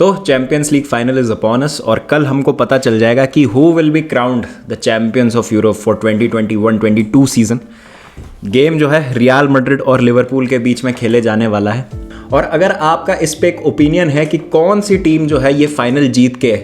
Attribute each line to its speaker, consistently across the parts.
Speaker 1: तो champions league final is upon us और कल हमको पता चल जाएगा कि who will be crowned the champions of Europe for 2021-22 season. Game जो है रियल मैड्रिड और लिवरपूल के बीच में खेले जाने वाला है। और अगर आपका इस पे एक ओपिनियन है कि कौन सी टीम जो है ये फाइनल जीत के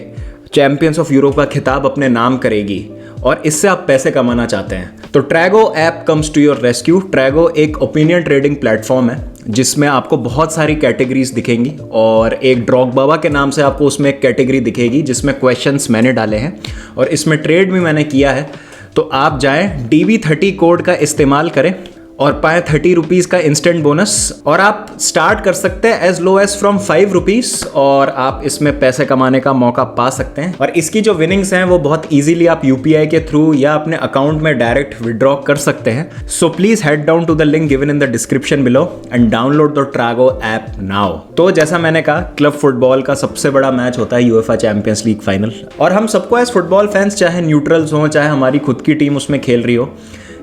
Speaker 1: चैंपियंस ऑफ यूरोप का खिताब अपने नाम करेगी और इससे आप पैसे कमाना चाहते हैं, तो Trago app comes to your rescue. Trago एक ओपिनियन ट्रेडिंग प्लेटफॉर्म है जिसमें आपको बहुत सारी कैटेगरीज दिखेंगी और एक ड्रॉग बाबा के नाम से आपको उसमें एक कैटेगरी दिखेगी जिसमें क्वेश्चंस मैंने डाले हैं और इसमें ट्रेड भी मैंने किया है। तो आप जाएं DB30 कोड का इस्तेमाल करें और पाएँ 30 रुपीज़ का इंस्टेंट बोनस और आप स्टार्ट कर सकते हैं as low as from 5 rupees और आप इसमें पैसे कमाने का मौका पा सकते हैं। और इसकी जो विनिंग्स हैं वो बहुत इजीली आप UPI के थ्रू या अपने अकाउंट में डायरेक्ट विड्रॉ कर सकते हैं। So please head down to the link given in the description below and download the Trago app now. तो जैसा मैंने कहा, क्लब फुटबॉल का सबसे बड़ा मैच होता है UEFA चैंपियंस लीग फाइनल और हम सबको एज फुटबॉल फैंस, चाहे न्यूट्रल्स हों चाहे हमारी खुद की टीम उसमें खेल रही हो,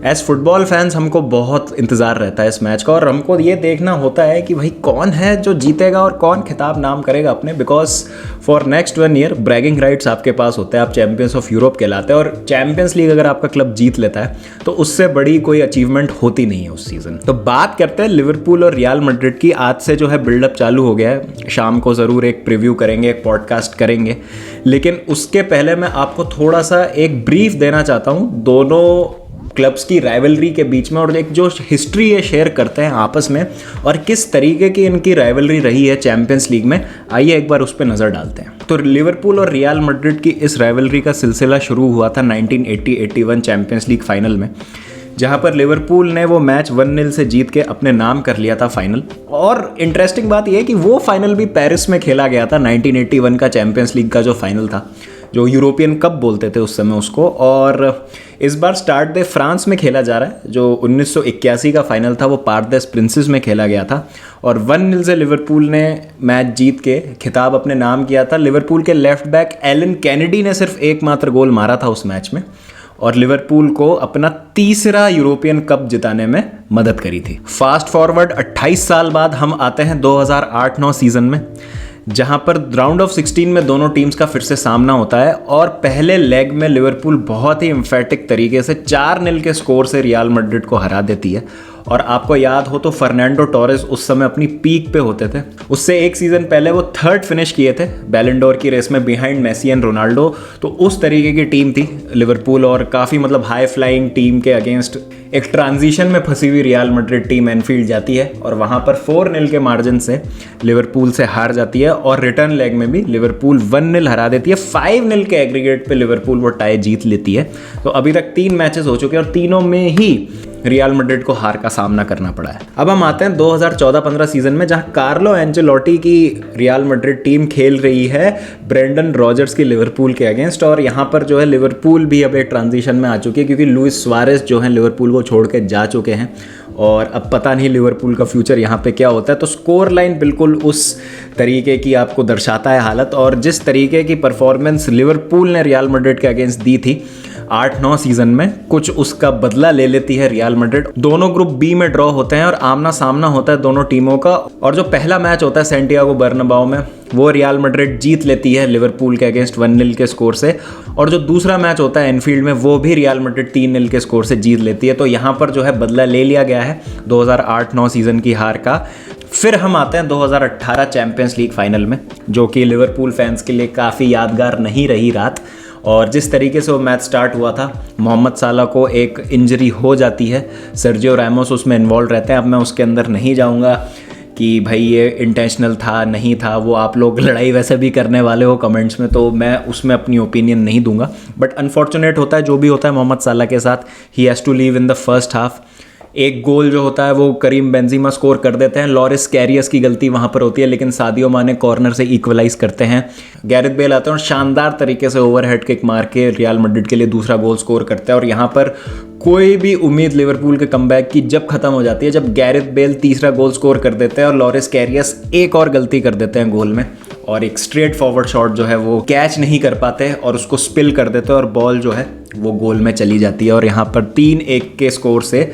Speaker 1: एज फुटबॉल फैंस हमको बहुत इंतज़ार रहता है इस मैच का और हमको ये देखना होता है कि भाई कौन है जो जीतेगा और कौन खिताब नाम करेगा अपने। Because for next 1 year bragging rights आपके पास होते हैं, आप चैंपियंस ऑफ यूरोप कहलाते हैं और चैंपियंस लीग अगर आपका क्लब जीत लेता है तो उससे बड़ी कोई अचीवमेंट होती नहीं है उस सीज़न। तो बात करते हैं लिवरपूल और रियल मैड्रिड की। आज से जो है बिल्डअप चालू हो गया है, शाम को ज़रूर एक प्रीव्यू करेंगे, एक पॉडकास्ट करेंगे, लेकिन उसके पहले मैं आपको थोड़ा सा एक ब्रीफ देना चाहता हूँ दोनों क्लब्स की राइवलरी के बीच में और एक जो हिस्ट्री ये शेयर करते हैं आपस में और किस तरीके की इनकी राइवलरी रही है चैंपियंस लीग में। आइए एक बार उस पर नज़र डालते हैं। तो लिवरपूल और रियल मैड्रिड की इस राइवलरी का सिलसिला शुरू हुआ था 1980-81 चैंपियंस लीग फाइनल में, जहां पर लिवरपूल ने वो मैच 1-0 से जीत के अपने नाम कर लिया था फाइनल। और इंटरेस्टिंग बात यह है कि वो फाइनल भी पेरिस में खेला गया था, 1981 का चैंपियंस लीग का जो फाइनल था, जो यूरोपियन कप बोलते थे उस समय उसको। और इस बार स्टार्ट दे फ्रांस में खेला जा रहा है। जो 1981 का फाइनल था वो पार्क दे प्रिंसेस में खेला गया था और 1-0 से लिवरपूल ने मैच जीत के खिताब अपने नाम किया था। लिवरपूल के लेफ्ट बैक एलन कैनेडी ने सिर्फ एकमात्र गोल मारा था उस मैच में और लिवरपूल को अपना तीसरा यूरोपियन कप जिताने में मदद करी थी। फास्ट फॉरवर्ड 28 साल बाद हम आते हैं 2008-9 सीजन में, जहां पर राउंड ऑफ 16 में दोनों टीम्स का फिर से सामना होता है और पहले लेग में लिवरपूल बहुत ही एम्फेटिक तरीके से 4-0 के स्कोर से रियल मैड्रिड को हरा देती है। और आपको याद हो तो फर्नांडो टोरेस उस समय अपनी पीक पे होते थे। उससे एक सीज़न पहले वो 3rd फिनिश किए थे बैलन डोर की रेस में बिहाइंड मेसी एंड रोनाल्डो। तो उस तरीके की टीम थी लिवरपूल और काफ़ी मतलब हाई फ्लाइंग टीम के अगेंस्ट एक ट्रांजिशन में फंसी हुई रियल मैड्रिड टीम एनफील्ड जाती है और वहाँ पर 4-0 के मार्जिन से लिवरपूल से हार जाती है और रिटर्न लेग में भी लिवरपूल 1-0 हरा देती है। 5-0 के एग्रीगेट पे लिवरपूल वो टाई जीत लेती है। तो अभी तक 3 मैचेस हो चुके हैं और तीनों में ही रियल मैड्रिड को हार का सामना करना पड़ा है। अब हम आते हैं 2014-15 सीजन में, जहां कार्लो एंचेलोटी की रियल मैड्रिड टीम खेल रही है ब्रेंडन रॉजर्स की लिवरपूल के अगेंस्ट और यहां पर जो है लिवरपूल भी अब एक ट्रांजिशन में आ चुकी है क्योंकि लुइस सुआरेस जो है लिवरपूल को छोड़ के जा चुके हैं और अब पता नहीं लिवरपूल का फ्यूचर यहाँ पे क्या होता है। तो स्कोर लाइन बिल्कुल उस तरीके की आपको दर्शाता है हालत और जिस तरीके की परफॉर्मेंस लिवरपूल ने रियल मैड्रिड के अगेंस्ट दी थी 8-9 सीजन में, कुछ उसका बदला ले लेती है रियल मैड्रिड। दोनों ग्रुप बी में ड्रॉ होते हैं और आमना सामना होता है दोनों टीमों का और जो पहला मैच होता है सैंटियागो बर्नाबाओ में वो रियल मैड्रिड जीत लेती है लिवरपूल के अगेंस्ट 1-0 के स्कोर से और जो दूसरा मैच होता है एनफील्ड में वो भी रियल मैड्रिड 3-0 के स्कोर से जीत लेती है। तो यहाँ पर जो है बदला ले लिया गया है 2008-9 सीजन की हार का। फिर हम आते हैं 2018 चैंपियंस लीग फाइनल में, जो कि लिवरपूल फैंस के लिए काफ़ी यादगार नहीं रही रात। और जिस तरीके से वो मैच स्टार्ट हुआ था, मोहम्मद साला को एक इंजरी हो जाती है, सर्जियो रैमोस उसमें इन्वॉल्व रहते हैं। अब मैं उसके अंदर नहीं जाऊंगा कि भाई ये इंटेंशनल था नहीं था, वो आप लोग लड़ाई वैसे भी करने वाले हो कमेंट्स में, तो मैं उसमें अपनी ओपिनियन नहीं दूंगा। बट अनफॉर्चुनेट होता है जो भी होता है मोहम्मद साला के साथ। He has to leave in the first half. एक गोल जो होता है वो करीम बेंजीमा स्कोर कर देते हैं, लॉरिस कैरियस की गलती वहाँ पर होती है लेकिन सादियो माने कॉर्नर से इक्वलाइज करते हैं। गैरेथ बेल आते हैं और शानदार तरीके से ओवरहेड किक मार के रियल मैड्रिड के लिए दूसरा गोल स्कोर करते हैं और यहाँ पर कोई भी उम्मीद लिवरपूल के कमबैक की जब खत्म हो जाती है, जब गैरेथ बेल तीसरा गोल स्कोर कर देते हैं और लॉरिस कैरियस एक और गलती कर देते हैं गोल में और एक स्ट्रेट फॉरवर्ड शॉट जो है वो कैच नहीं कर पाते और उसको स्पिल कर देते हैं और बॉल जो है वो गोल में चली जाती है और यहाँ पर 3-1 के स्कोर से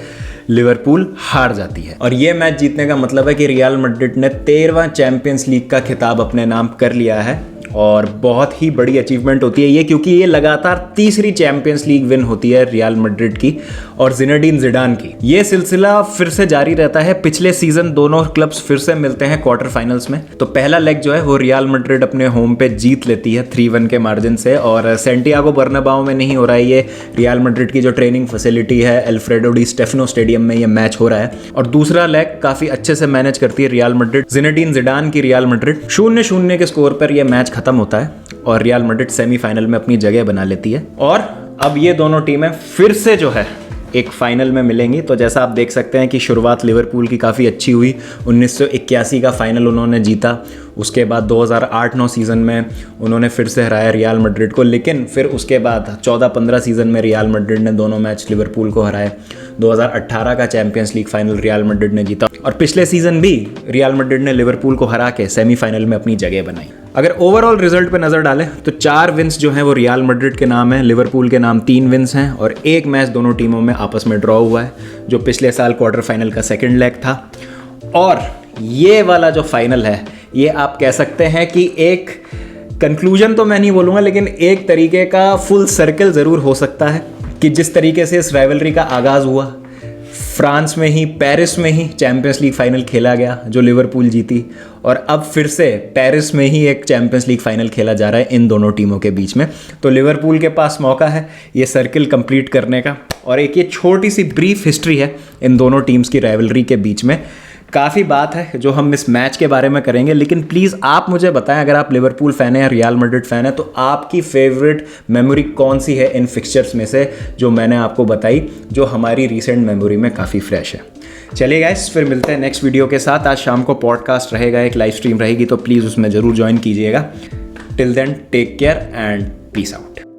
Speaker 1: लिवरपूल हार जाती है। और ये मैच जीतने का मतलब है कि रियल मैड्रिड ने 13वां चैंपियंस लीग का खिताब अपने नाम कर लिया है। और बहुत ही बड़ी अचीवमेंट होती है ये, क्योंकि ये लगातार तीसरी चैंपियंस लीग विन होती है रियल मैड्रिड की और जिनेडिन जिडान की। ये सिलसिला फिर से जारी रहता है। पिछले सीजन दोनों क्लब्स फिर से मिलते हैं क्वार्टर फाइनल्स में। तो पहला लेग जो है वो रियल मैड्रिड अपने होम पे जीत लेती है 3-1 के मार्जिन से, और सैंटियागो बर्नाबाओ में नहीं हो रहा है ये, रियल मैड्रिड की जो ट्रेनिंग फैसिलिटी है अल्फ्रेडो डी स्टेफनो स्टेडियम में ये मैच हो रहा है। और दूसरा लेग काफी अच्छे से मैनेज करती है रियल मैड्रिड, जिनेडिन जिडान की रियल मैड्रिड। 0-0 के स्कोर पर यह मैच खत्म होता है और रियल मैड्रिड सेमीफाइनल में अपनी जगह बना लेती है। और अब ये दोनों टीमें फिर से जो है एक फाइनल में मिलेंगी। तो जैसा आप देख सकते हैं कि शुरुआत लिवरपूल की काफ़ी अच्छी हुई। 1981 का फाइनल उन्होंने जीता, उसके बाद 2008-9 सीज़न में उन्होंने फिर से हराया रियल मैड्रिड को, लेकिन फिर उसके बाद 14-15 सीज़न में रियल मैड्रिड ने दोनों मैच लिवरपूल को हराए। 2018 का champions league final real Madrid ने जीता और पिछले सीज़न भी रियल मैड्रिड ने लिवरपूल को हरा के सेमीफाइनल में अपनी जगह बनाई। अगर ओवरऑल रिजल्ट पे नज़र डालें तो 4 विन्स जो हैं वो रियल मैड्रिड के नाम है, लिवरपूल के नाम 3 विन्स हैं और एक मैच दोनों टीमों में आपस में ड्रॉ हुआ है, जो पिछले साल क्वार्टर फाइनल का सेकंड लेग था। और ये वाला जो फाइनल है ये आप कह सकते हैं कि एक कंक्लूजन तो मैं नहीं बोलूँगा, लेकिन एक तरीके का फुल सर्कल ज़रूर हो सकता है कि जिस तरीके से इस राइवलरी का आगाज़ हुआ, फ्रांस में ही, पेरिस में ही चैंपियंस लीग फाइनल खेला गया जो लिवरपूल जीती, और अब फिर से पेरिस में ही एक चैंपियंस लीग फाइनल खेला जा रहा है इन दोनों टीमों के बीच में। तो लिवरपूल के पास मौका है ये सर्किल कंप्लीट करने का। और एक ये छोटी सी ब्रीफ हिस्ट्री है इन दोनों टीम्स की राइवलरी के बीच में। काफ़ी बात है जो हम इस मैच के बारे में करेंगे, लेकिन प्लीज़ आप मुझे बताएं, अगर आप लिवरपूल फ़ैन है या रियल मैड्रिड फ़ैन है, तो आपकी फेवरेट मेमोरी कौन सी है इन फिक्सचर्स में से जो मैंने आपको बताई, जो हमारी रीसेंट मेमोरी में काफ़ी फ्रेश है। चलिए गाइस, फिर मिलते हैं नेक्स्ट वीडियो के साथ। आज शाम को पॉडकास्ट रहेगा, एक लाइव स्ट्रीम रहेगी, तो प्लीज़ उसमें ज़रूर ज्वाइन कीजिएगा। Till then take care and peace out.